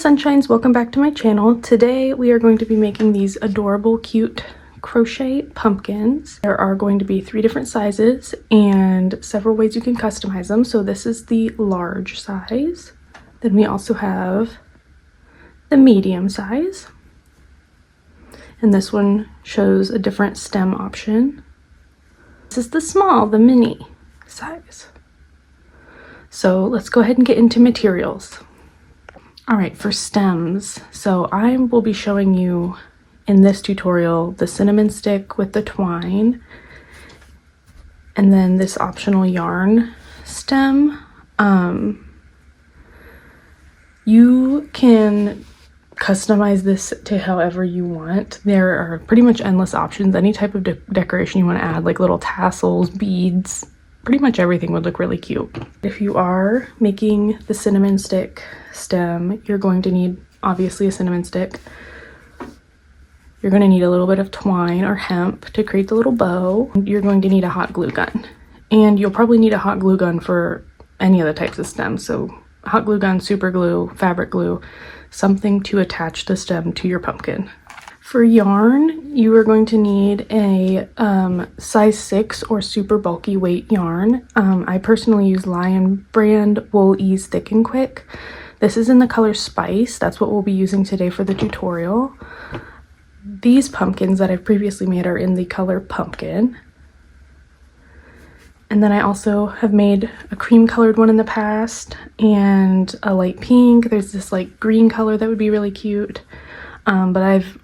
sunshines, welcome back to my channel. Today we are going to be making these adorable cute crochet pumpkins. There are going to be 3 different sizes and several ways you can customize them. So this is the large size. Then we also have the medium size. And this one shows a different stem option. This is the small, the mini size. So let's go ahead and get into materials. All right, for stems, so I will be showing you in this tutorial the cinnamon stick with the twine and then this optional yarn stem. You can customize this to however you want. There are pretty much endless options. Any type of decoration you want to add, like little tassels, beads, pretty much everything would look really cute. If you are making the cinnamon stick stem, you're going to need obviously a cinnamon stick. You're going to need a little bit of twine or hemp to create the little bow. You're going to need a hot glue gun, and you'll probably need a hot glue gun for any of the types of stems. So hot glue gun, super glue, fabric glue, something to attach the stem to your pumpkin. For yarn, you are going to need a size 6 or super bulky weight yarn. I personally use Lion brand Wool Ease Thick and Quick. This is in the color Spice. That's what we'll be using today for the tutorial. These pumpkins that I've previously made are in the color Pumpkin. And then I also have made a cream colored one in the past and a light pink. There's this like green color that would be really cute. But I've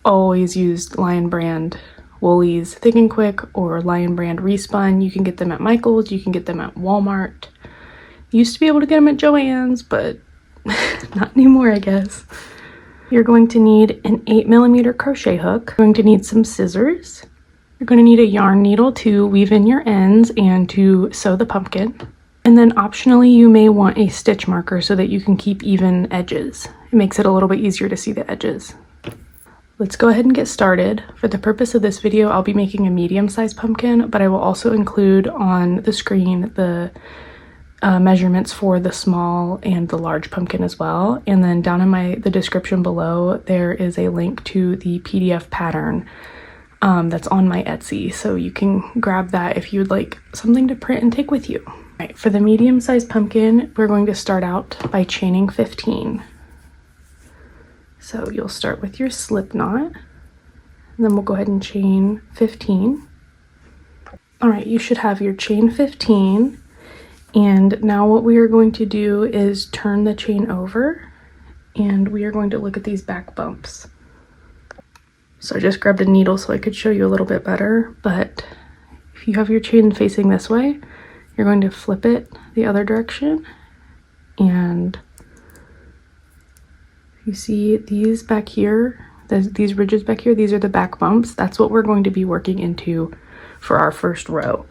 always used Lion brand Woolies Thick and Quick or Lion brand Respun. You can get them at Michael's, you can get them at Walmart. You used to be able to get them at Joann's, but not anymore, I guess. You're going to need an 8mm crochet hook. You're going to need some scissors. You're going to need a yarn needle to weave in your ends and to sew the pumpkin. And then optionally, you may want a stitch marker so that you can keep even edges. It makes it a little bit easier to see the edges. Let's go ahead and get started. For the purpose of this video, I'll be making a medium-sized pumpkin, but I will also include on the screen the measurements for the small and the large pumpkin as well. And then down in the description below, there is a link to the PDF pattern that's on my Etsy, so you can grab that if you would like something to print and take with you. All right, for the medium-sized pumpkin, we're going to start out by chaining 15. So you'll start with your slip knot, and then we'll go ahead and chain 15. All right, you should have your chain 15, and now what we are going to do is turn the chain over, and we are going to look at these back bumps. So I just grabbed a needle so I could show you a little bit better, but if you have your chain facing this way, you're going to flip it the other direction, and you see these back here, these ridges back here, these are the back bumps. That's what we're going to be working into for our first row.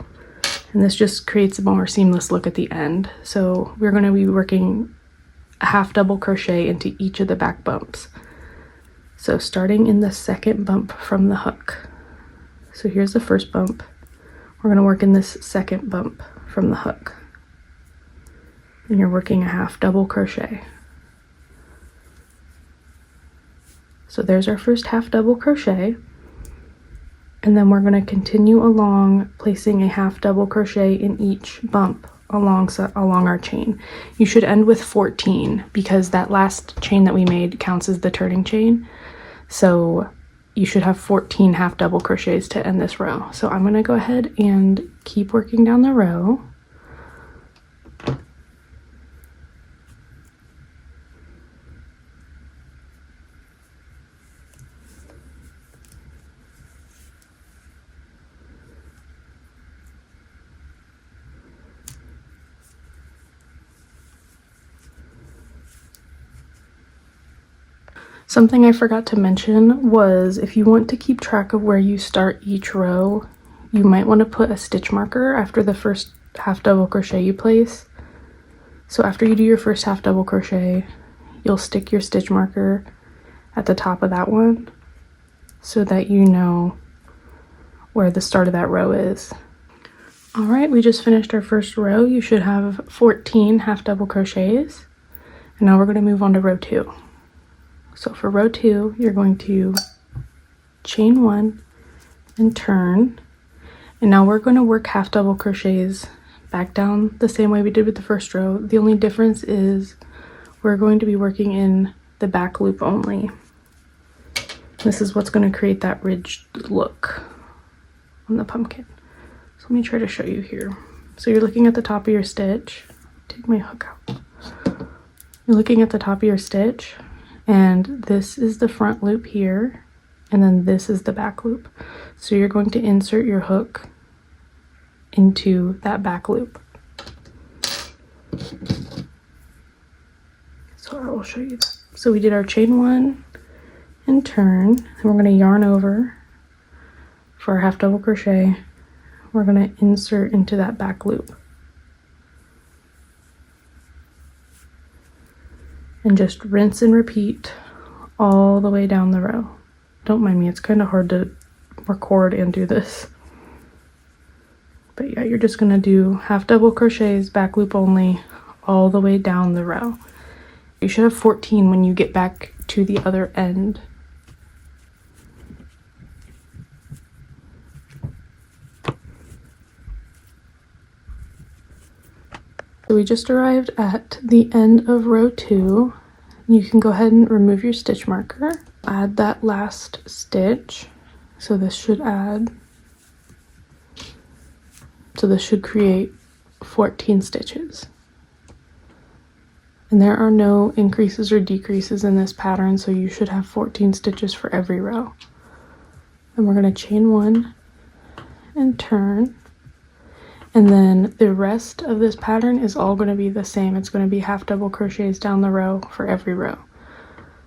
And this just creates a more seamless look at the end. So we're going to be working a half double crochet into each of the back bumps. So starting in the second bump from the hook. So here's the first bump. We're going to work in this second bump from the hook. And you're working a half double crochet. So there's our first half double crochet, and then we're going to continue along placing a half double crochet in each bump along our chain. You should end with 14 because that last chain that we made counts as the turning chain. So you should have 14 half double crochets to end this row. So I'm going to go ahead and keep working down the row. Something I forgot to mention was if you want to keep track of where you start each row, you might want to put a stitch marker after the first half double crochet you place. So after you do your first half double crochet, you'll stick your stitch marker at the top of that one so that you know where the start of that row is. All right, we just finished our first row. You should have 14 half double crochets. And now we're going to move on to row 2. So for row 2, you're going to chain 1 and turn. And now we're going to work half double crochets back down the same way we did with the first row. The only difference is we're going to be working in the back loop only. This is what's going to create that ridged look on the pumpkin. So let me try to show you here. So you're looking at the top of your stitch. Take my hook out. You're looking at the top of your stitch, and this is the front loop here, and then this is the back loop. So you're going to insert your hook into that back loop. So I will show you that. So we did our chain 1 and turn, and we're going to yarn over for our half double crochet. We're going to insert into that back loop and just rinse and repeat all the way down the row. Don't mind me, it's kind of hard to record and do this. But yeah, you're just going to do half double crochets, back loop only, all the way down the row. You should have 14 when you get back to the other end. So we just arrived at the end of row 2. You can go ahead and remove your stitch marker. Add that last stitch. So this should create 14 stitches. And there are no increases or decreases in this pattern, so you should have 14 stitches for every row. And we're going to chain 1 and turn. And then the rest of this pattern is all going to be the same. It's going to be half double crochets down the row for every row.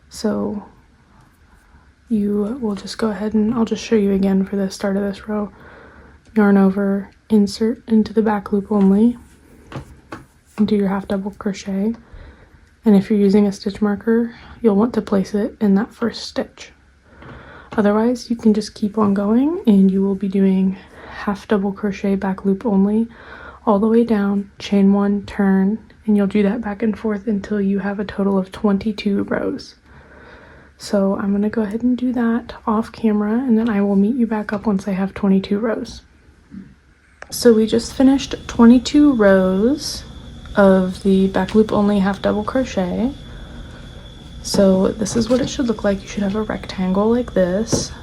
So you will just go ahead and I'll just show you again for the start of this row. Yarn over, insert into the back loop only, and do your half double crochet. And if you're using a stitch marker, you'll want to place it in that first stitch. Otherwise, you can just keep on going and you will be doing half double crochet, back loop only, all the way down, chain 1, turn, and you'll do that back and forth until you have a total of 22 rows. So I'm going to go ahead and do that off camera, and then I will meet you back up once I have 22 rows. So we just finished 22 rows of the back loop only half double crochet. So this is what it should look like. You should have a rectangle like this.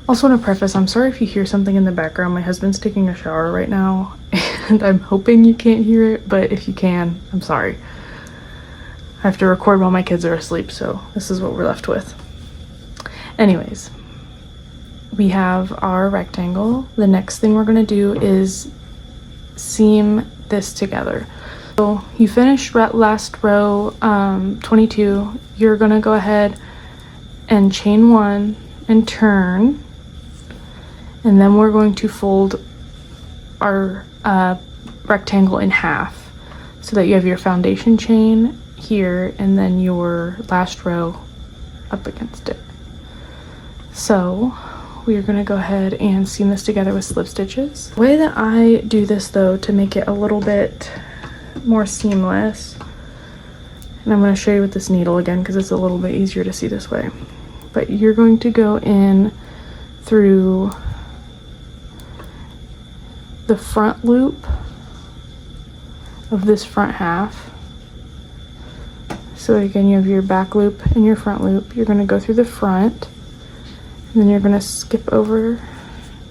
Also want to preface, I'm sorry if you hear something in the background. My husband's taking a shower right now, and I'm hoping you can't hear it, but if you can, I'm sorry. I have to record while my kids are asleep, so this is what we're left with. Anyways, we have our rectangle. The next thing we're going to do is seam this together. So you finished last row 22. You're going to go ahead and chain 1 and turn, and then we're going to fold our rectangle in half so that you have your foundation chain here and then your last row up against it. So we are going to go ahead and seam this together with slip stitches. The way that I do this though, to make it a little bit more seamless, and I'm going to show you with this needle again because it's a little bit easier to see this way, but you're going to go in through the front loop of this front half. So again, you have your back loop and your front loop. You're going to go through the front, and then you're going to skip over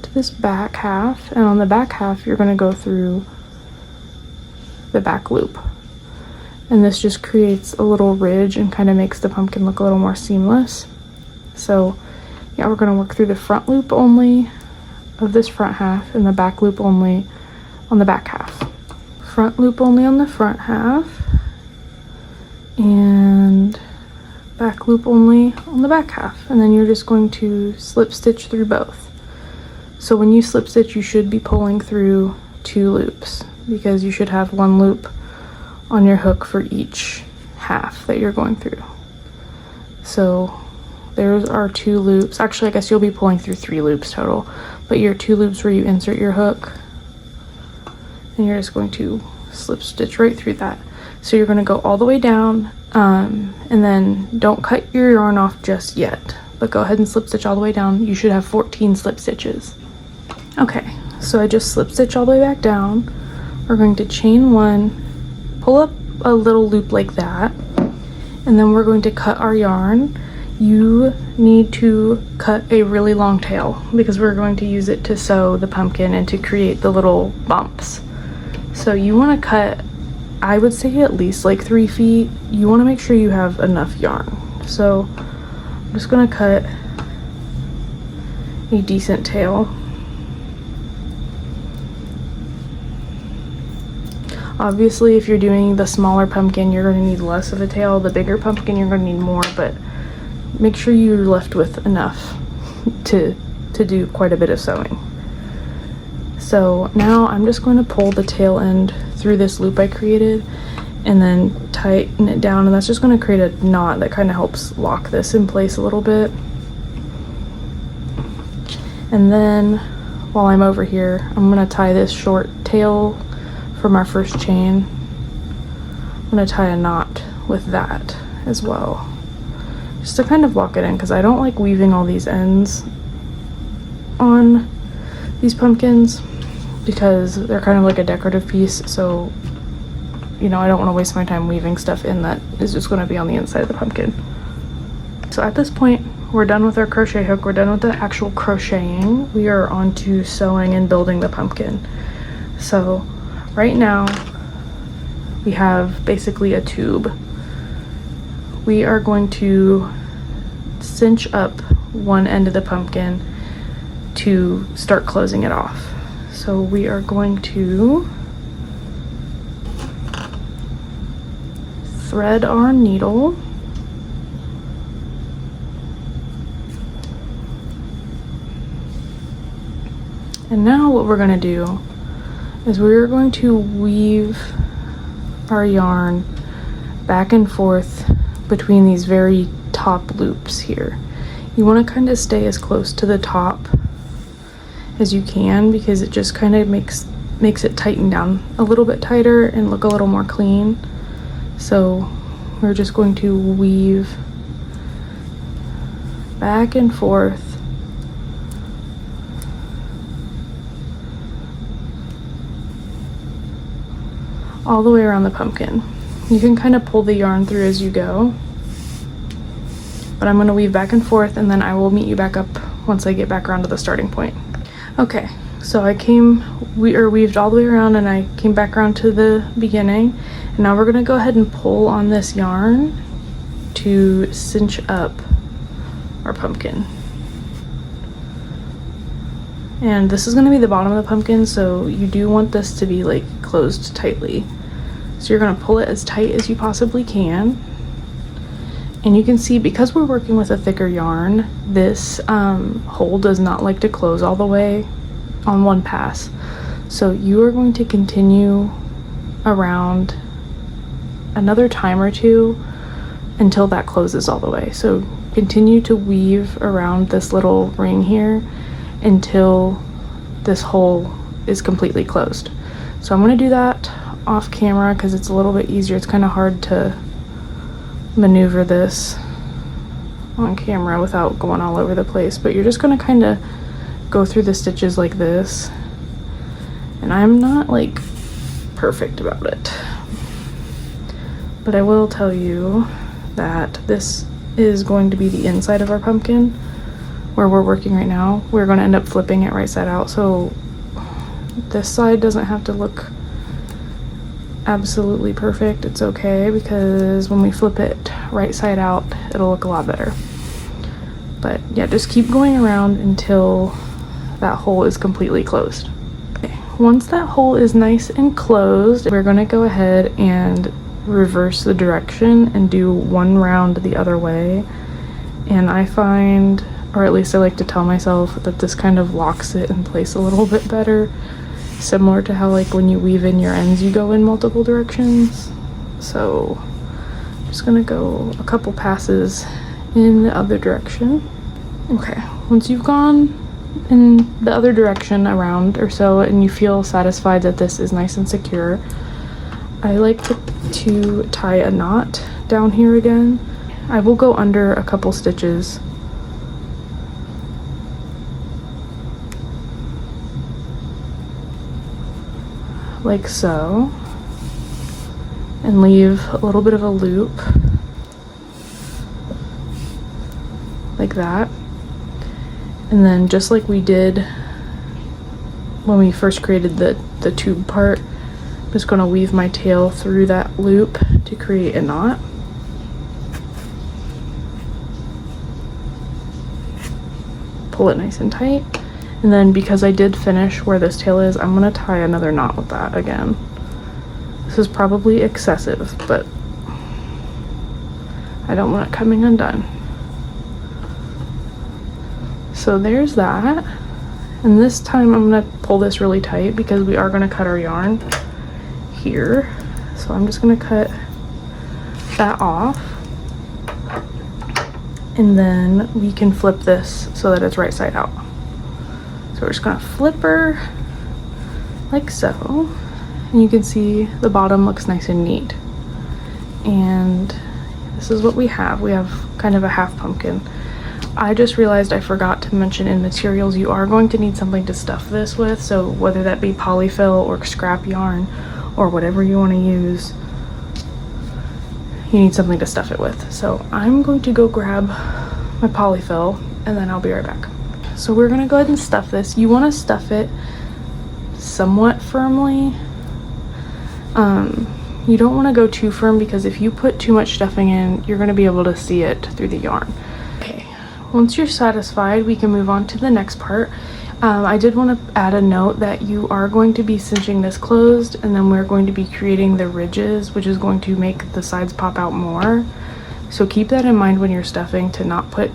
to this back half, and on the back half you're going to go through the back loop, and this just creates a little ridge and kind of makes the pumpkin look a little more seamless. So yeah, we're going to work through the front loop only of this front half and the back loop only on the back half. Front loop only on the front half and back loop only on the back half, and then you're just going to slip stitch through both. So when you slip stitch, you should be pulling through 2 loops because you should have 1 loop on your hook for each half that you're going through. So there's our 2 loops. Actually, I guess you'll be pulling through 3 loops total, but your 2 loops where you insert your hook, and you're just going to slip stitch right through that. So you're going to go all the way down, and then don't cut your yarn off just yet, but go ahead and slip stitch all the way down. You should have 14 slip stitches. Okay, so I just slip stitch all the way back down. We're going to chain 1, pull up a little loop like that, and then we're going to cut our yarn. You need to cut a really long tail because we're going to use it to sew the pumpkin and to create the little bumps. So you want to cut, I would say, at least like 3 feet. You want to make sure you have enough yarn. So I'm just going to cut a decent tail. Obviously, if you're doing the smaller pumpkin, you're going to need less of a tail. The bigger pumpkin, you're going to need more, but make sure you're left with enough to do quite a bit of sewing. So now I'm just going to pull the tail end through this loop I created and then tighten it down, and that's just going to create a knot that kind of helps lock this in place a little bit. And then while I'm over here, I'm going to tie this short tail from our first chain. I'm going to tie a knot with that as well, just to kind of lock it in, because I don't like weaving all these ends on these pumpkins because they're kind of like a decorative piece. So, you know, I don't want to waste my time weaving stuff in that is just going to be on the inside of the pumpkin. So at this point, we're done with our crochet hook. We're done with the actual crocheting. We are on to sewing and building the pumpkin. So right now we have basically a tube. We are going to cinch up one end of the pumpkin to start closing it off. So we are going to thread our needle. And now what we're going to do is we're going to weave our yarn back and forth between these very top loops here. You want to kind of stay as close to the top as you can, because it just kind of makes it tighten down a little bit tighter and look a little more clean. So we're just going to weave back and forth all the way around the pumpkin. You can kind of pull the yarn through as you go, but I'm going to weave back and forth, and then I will meet you back up once I get back around to the starting point. Okay, so we weaved all the way around, and I came back around to the beginning, and now we're going to go ahead and pull on this yarn to cinch up our pumpkin. And this is going to be the bottom of the pumpkin, so you do want this to be like closed tightly. So you're going to pull it as tight as you possibly can. And you can see, because we're working with a thicker yarn, this hole does not like to close all the way on one pass. So you are going to continue around another time or two until that closes all the way. So continue to weave around this little ring here until this hole is completely closed. So I'm going to do that off camera because it's a little bit easier. It's kind of hard to maneuver this on camera without going all over the place, but you're just going to kind of go through the stitches like this. And I'm not like perfect about it, but I will tell you that this is going to be the inside of our pumpkin where we're working right now. We're going to end up flipping it right side out, so this side doesn't have to look absolutely perfect. It's okay, because when we flip it right side out, it'll look a lot better. But yeah, just keep going around until that hole is completely closed. Okay. Once that hole is nice and closed, we're going to go ahead and reverse the direction and do one round the other way. And I find, or at least I like to tell myself, that this kind of locks it in place a little bit better, similar to how like when you weave in your ends you go in multiple directions. So I'm just gonna go a couple passes in the other direction. Okay, once you've gone in the other direction around or so and you feel satisfied that this is nice and secure, I like to tie a knot down here again. I will go under a couple stitches. Like so. And leave a little bit of a loop. Like that. And then just like we did when we first created the tube part, I'm just going to weave my tail through that loop to create a knot. Pull it nice and tight. And then because I did finish where this tail is, I'm going to tie another knot with that again. This is probably excessive, but I don't want it coming undone. So there's that. And this time I'm going to pull this really tight because we are going to cut our yarn here. So I'm just going to cut that off. And then we can flip this so that it's right side out. So we're just going to flip her like so. And you can see the bottom looks nice and neat. And this is what we have. We have kind of a half pumpkin. I just realized I forgot to mention in materials you are going to need something to stuff this with, so whether that be polyfill or scrap yarn or whatever you want to use, you need something to stuff it with. So I'm going to go grab my polyfill and then I'll be right back. So we're going to go ahead and stuff this. You want to stuff it somewhat firmly. You don't want to go too firm because if you put too much stuffing in, you're going to be able to see it through the yarn. Okay. Once you're satisfied, we can move on to the next part. I did want to add a note that you are going to be cinching this closed, and then we're going to be creating the ridges, which is going to make the sides pop out more. So keep that in mind when you're stuffing, to not put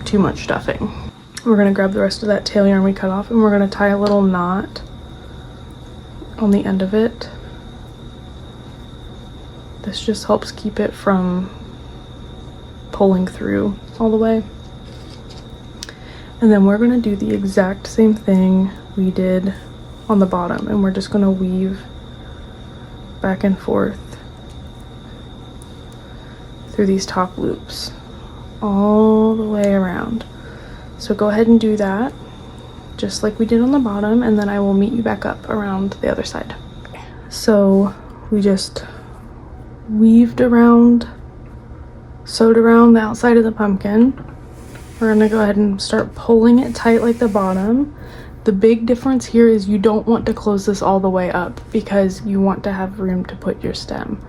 too much stuffing. We're going to grab the rest of that tail yarn we cut off, and we're going to tie a little knot on the end of it. This just helps keep it from pulling through all the way. And then we're going to do the exact same thing we did on the bottom, and we're just going to weave back and forth through these top loops all the way around. So go ahead and do that just like we did on the bottom, and then I will meet you back up around the other side. So we just weaved around, sewed around the outside of the pumpkin. We're going to go ahead and start pulling it tight like the bottom. The big difference here is you don't want to close this all the way up because you want to have room to put your stem.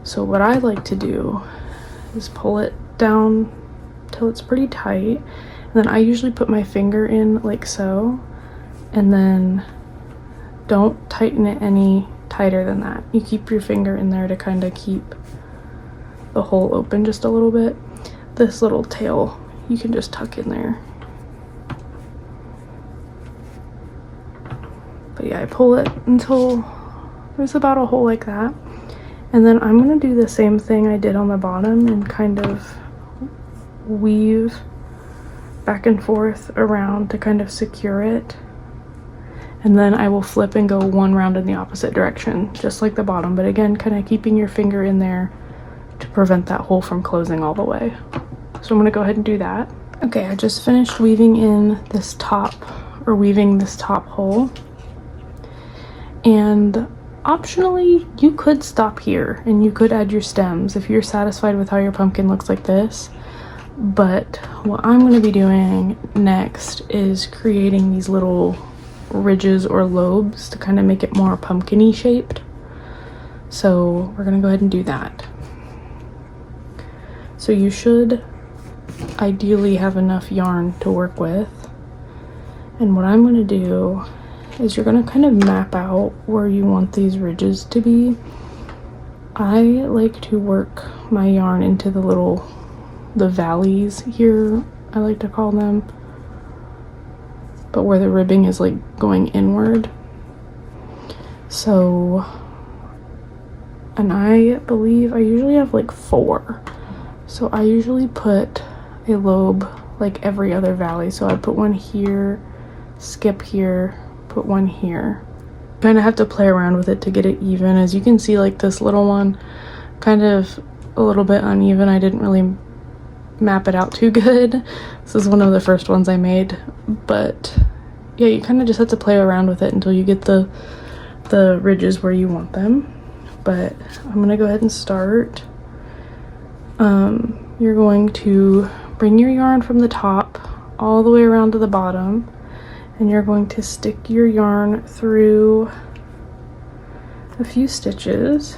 So what I like to do is pull it down till it's pretty tight. And then I usually put my finger in like so. And then don't tighten it any tighter than that. You keep your finger in there to kind of keep the hole open just a little bit. This little tail you can just tuck in there. But yeah, I pull it until there's about a hole like that. And then I'm going to do the same thing I did on the bottom and kind of weave back and forth around to kind of secure it. And then I will flip and go one round in the opposite direction, just like the bottom. But again, kind of keeping your finger in there to prevent that hole from closing all the way. So I'm going to go ahead and do that. Okay, I just finished weaving in this top, or weaving this top hole. And optionally, you could stop here and you could add your stems if you're satisfied with how your pumpkin looks like this. But what I'm going to be doing next is creating these little ridges or lobes to kind of make it more pumpkin-y shaped. So we're going to go ahead and do that. So you should ideally have enough yarn to work with. And what I'm going to do is you're going to kind of map out where you want these ridges to be. I like to work my yarn into the valleys here, I like to call them, but where the ribbing is like going inward. So, and I believe I usually have like 4. So I usually put a lobe like every other valley. So I put one here, skip here, put one here, kind of have to play around with it to get it even. As you can see, like this little one, kind of a little bit uneven. I didn't really map it out too good. This is one of the first ones I made, but yeah, you kind of just have to play around with it until you get the ridges where you want them. But I'm gonna go ahead and start. You're going to bring your yarn from the top all the way around to the bottom, and you're going to stick your yarn through a few stitches,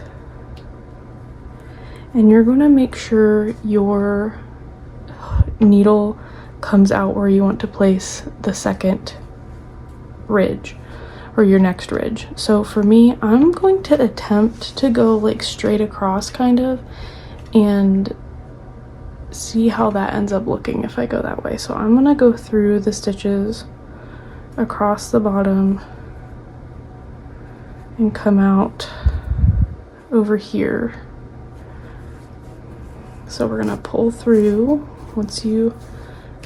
and you're going to make sure your needle comes out where you want to place the second ridge or your next ridge. So for me, I'm going to attempt to go like straight across kind of and see how that ends up looking if I go that way. So I'm gonna go through the stitches across the bottom and come out over here. So we're gonna pull through. Once you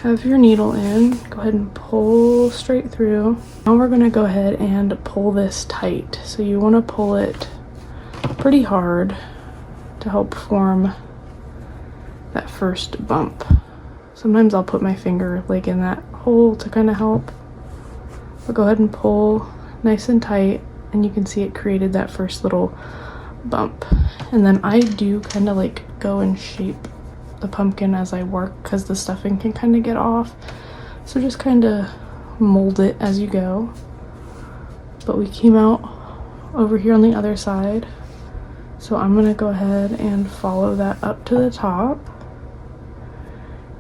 have your needle in, go ahead and pull straight through. Now we're gonna go ahead and pull this tight. So you wanna pull it pretty hard to help form that first bump. Sometimes I'll put my finger like in that hole to kind of help. But go ahead and pull nice and tight, and you can see it created that first little bump. And then I do kind of like go and shape the pumpkin as I work because the stuffing can kind of get off. So just kind of mold it as you go. But we came out over here on the other side. So I'm gonna go ahead and follow that up to the top.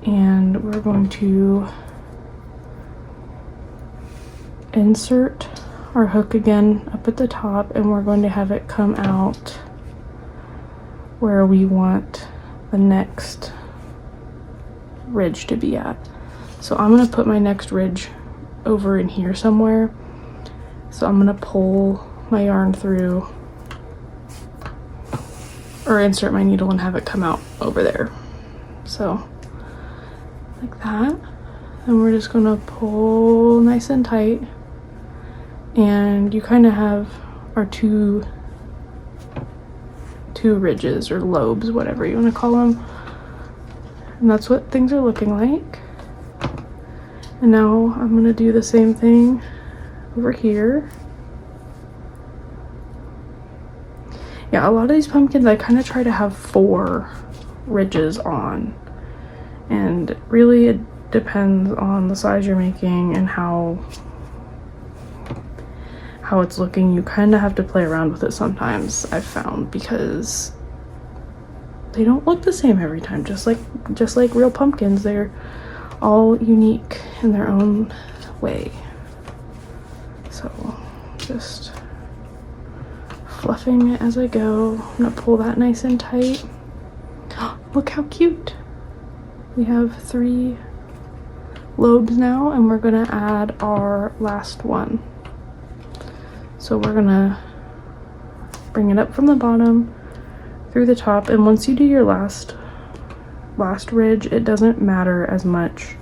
And we're going to insert our hook again up at the top, and we're going to have it come out where we want the next ridge to be at. So I'm going to put my next ridge over in here somewhere. So I'm going to pull my yarn through, or insert my needle and have it come out over there. So like that. And we're just gonna pull nice and tight, and you kind of have our two ridges or lobes, whatever you want to call them, and that's what things are looking like. And now I'm gonna do the same thing over here. Yeah, a lot of these pumpkins I kind of try to have 4 ridges on, and really it depends on the size you're making and how it's looking. You kind of have to play around with it sometimes, I've found, because they don't look the same every time. Just like real pumpkins, they're all unique in their own way. So just fluffing it as I go. I'm gonna pull that nice and tight. Look how cute. We have 3 lobes now, and we're gonna add our last one. So we're gonna bring it up from the bottom through the top, and once you do your last ridge, it doesn't matter as much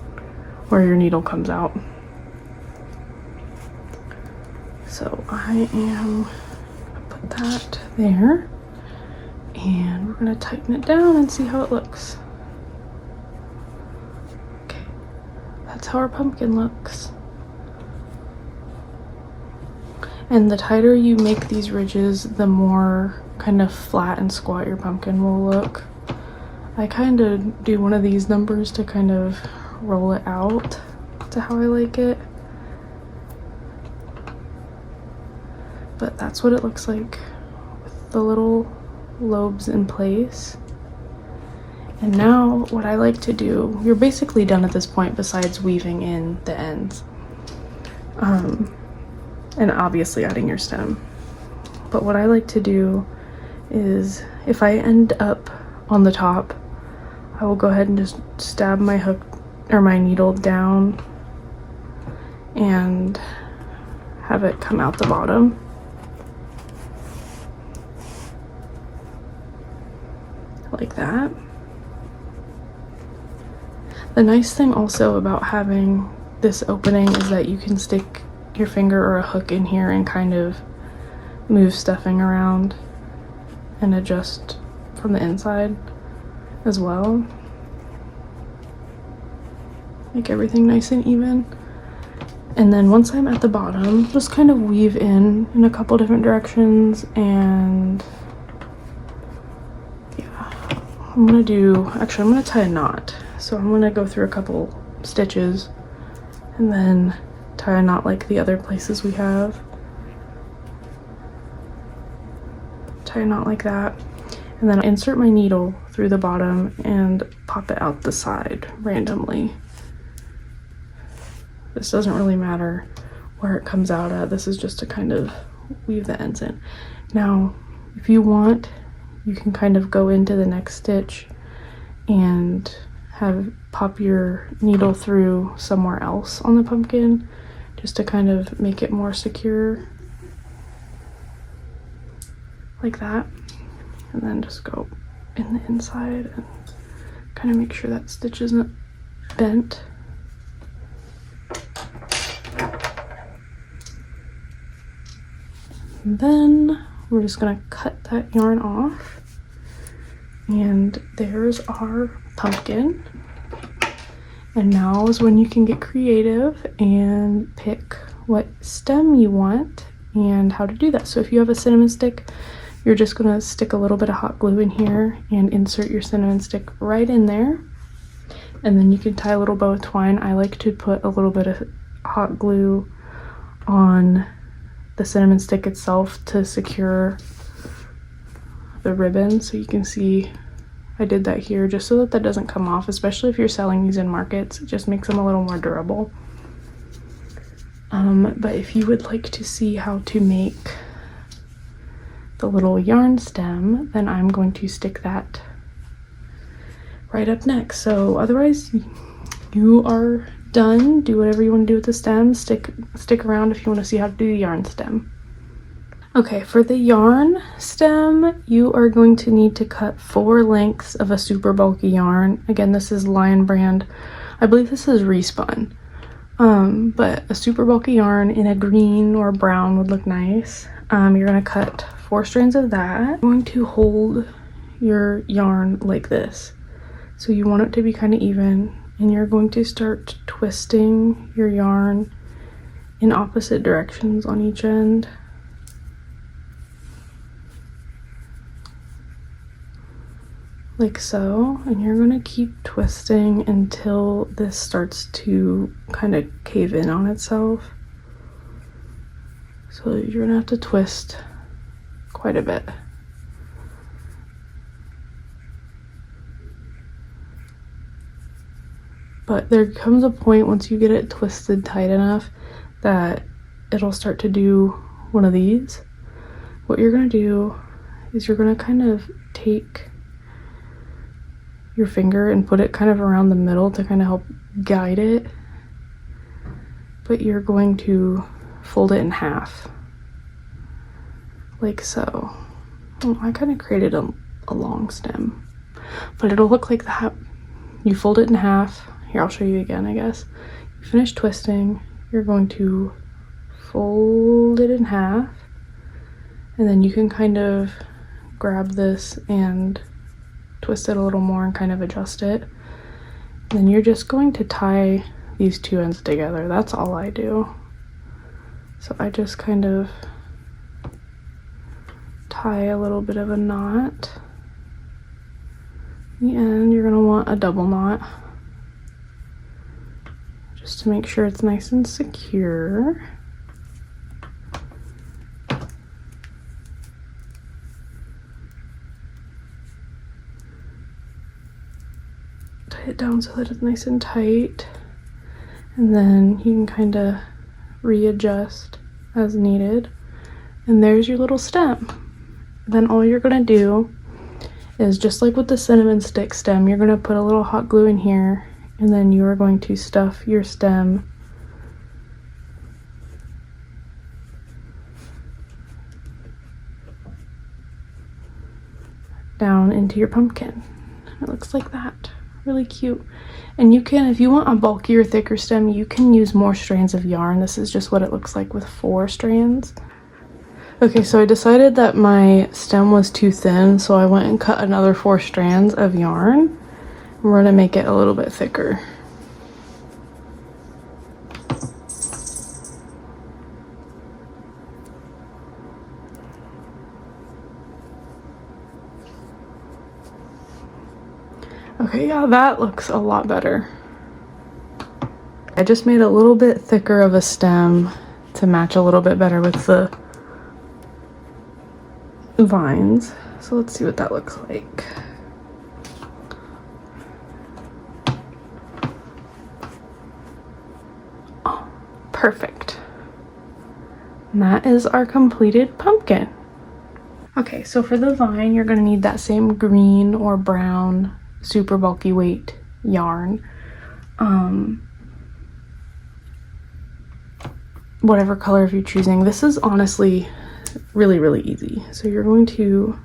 where your needle comes out. So I am gonna put that there, and we're gonna tighten it down and see how it looks. Okay, that's how our pumpkin looks. And the tighter you make these ridges, the more kind of flat and squat your pumpkin will look. I kind of do one of these numbers to kind of roll it out to how I like it. But that's what it looks like with the little lobes in place. And now what I like to do, you're basically done at this point besides weaving in the ends. And obviously adding your stem. But what I like to do is, if I end up on the top, I will go ahead and just stab my hook or my needle down and have it come out the bottom. Like that. The nice thing also about having this opening is that you can stick your finger or a hook in here and kind of move stuffing around and adjust from the inside as well. Make everything nice and even. And then once I'm at the bottom, just kind of weave in a couple different directions, and yeah, I'm gonna tie a knot. So I'm gonna go through a couple stitches and then tie a knot like the other places we have. Tie a knot like that, and then insert my needle through the bottom and pop it out the side randomly. This doesn't really matter where it comes out at. This is just to kind of weave the ends in. Now, if you want, you can kind of go into the next stitch and pop your needle through somewhere else on the pumpkin, just to kind of make it more secure, like that. And then just go in the inside and kind of make sure that stitch isn't bent. And then we're just gonna cut that yarn off, and there's our pumpkin. And now is when you can get creative and pick what stem you want and how to do that. So if you have a cinnamon stick, you're just gonna stick a little bit of hot glue in here and insert your cinnamon stick right in there, and then you can tie a little bow of twine. I like to put a little bit of hot glue on the cinnamon stick itself to secure the ribbon. So you can see I did that here just so that that doesn't come off, especially if you're selling these in markets. It just makes them a little more durable. But if you would like to see how to make the little yarn stem, then I'm going to stick that right up next. So otherwise, you are done. Do whatever you want to do with the stem. Stick around if you want to see how to do the yarn stem. Okay, for the yarn stem, you are going to need to cut 4 lengths of a super bulky yarn. Again, this is Lion brand. I believe this is Respun. But a super bulky yarn in a green or brown would look nice. You're going to cut 4 strands of that. You're going to hold your yarn like this. So you want it to be kind of even, and you're going to start twisting your yarn in opposite directions on each end. Like so, and you're going to keep twisting until this starts to kind of cave in on itself. So you're going to have to twist quite a bit. But there comes a point once you get it twisted tight enough that it'll start to do one of these. What you're going to do is you're going to kind of take your finger and put it kind of around the middle to kind of help guide it, but you're going to fold it in half like so. Oh, I kind of created a long stem, but it'll look like that. You fold it in half. Here, I'll show you again, I guess. You finish twisting, you're going to fold it in half, and then you can kind of grab this and twist it a little more and kind of adjust it. And then you're just going to tie these 2 ends together. That's all I do. So I just kind of tie a little bit of a knot. In the end, you're going to want a double knot just to make sure it's nice and secure. It down so that it's nice and tight, and then you can kind of readjust as needed, and there's your little stem. Then all you're gonna do is, just like with the cinnamon stick stem, you're gonna put a little hot glue in here, and then you are going to stuff your stem down into your pumpkin. It looks like that. Really cute. And you can, if you want a bulkier, thicker stem, you can use more strands of yarn. This is just what it looks like with 4 strands. Okay, so I decided that my stem was too thin, so I went and cut another 4 strands of yarn. We're gonna make it a little bit thicker. Okay, yeah, that looks a lot better. I just made a little bit thicker of a stem to match a little bit better with the vines. So let's see what that looks like. Oh, perfect. And that is our completed pumpkin. Okay, so for the vine, you're gonna need that same green or brown super bulky weight yarn. Whatever color if you're choosing. This is honestly really easy. So you're going to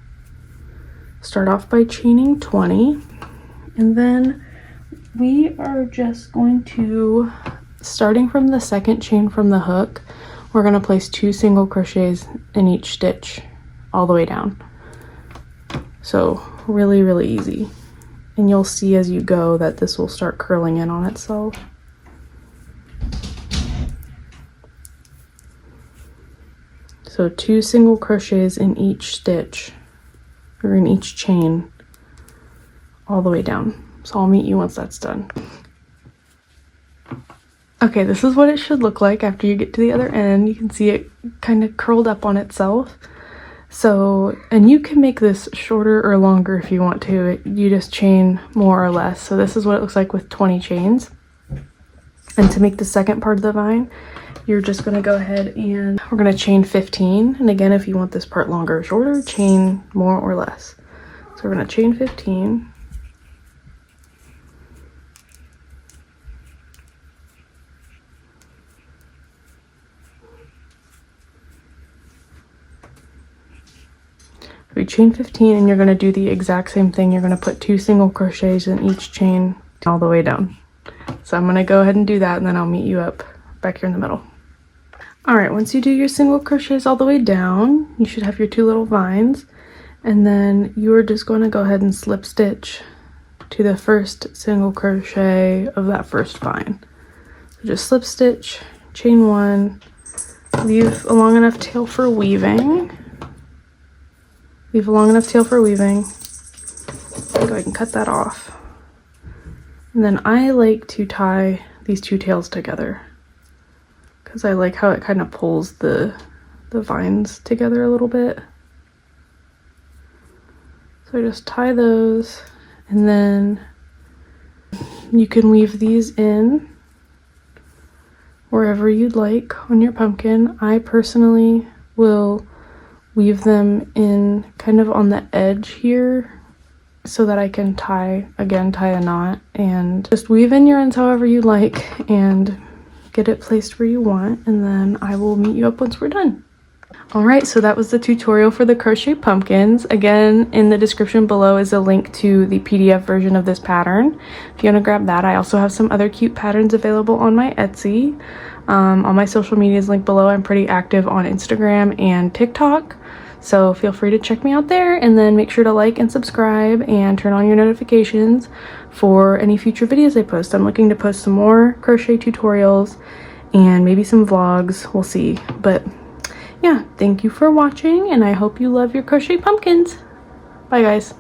start off by chaining 20, and then we are just going to, starting from the second chain from the hook, we're going to place 2 single crochets in each stitch all the way down. So really easy, and you'll see as you go that this will start curling in on itself. So 2 single crochets in each stitch, or in each chain, all the way down. So I'll meet you once that's done. Okay, this is what it should look like after you get to the other end. You can see it kind of curled up on itself. So, and you can make this shorter or longer if you want to. You just chain more or less. So this is what it looks like with 20 chains. And to make the second part of the vine, you're just going to go ahead and we're going to chain 15. And again, if you want this part longer or shorter, chain more or less. So we're going to chain 15. We chain 15, and you're going to do the exact same thing. You're going to put 2 single crochets in each chain all the way down. So I'm going to go ahead and do that, and then I'll meet you up back here in the middle. Alright, once you do your single crochets all the way down, you should have your 2 little vines, and then you're just going to go ahead and slip stitch to the first single crochet of that first vine. So just slip stitch, chain 1, leave a long enough tail for weaving. Leave a long enough tail for weaving. Go ahead and cut that off. And then I like to tie these 2 tails together because I like how it kind of pulls the vines together a little bit. So I just tie those, and then you can weave these in wherever you'd like on your pumpkin. I personally will weave them in kind of on the edge here so that I can tie a knot, and just weave in your ends however you like and get it placed where you want, and then I will meet you up once we're done. Alright, so that was the tutorial for the crochet pumpkins. Again, in the description below is a link to the PDF version of this pattern. If you want to grab that, I also have some other cute patterns available on my Etsy. All my social media is linked below. I'm pretty active on Instagram and TikTok, so feel free to check me out there, and then make sure to like and subscribe and turn on your notifications for any future videos I post. I'm looking to post some more crochet tutorials and maybe some vlogs. We'll see. But yeah, thank you for watching, and I hope you love your crochet pumpkins. Bye guys.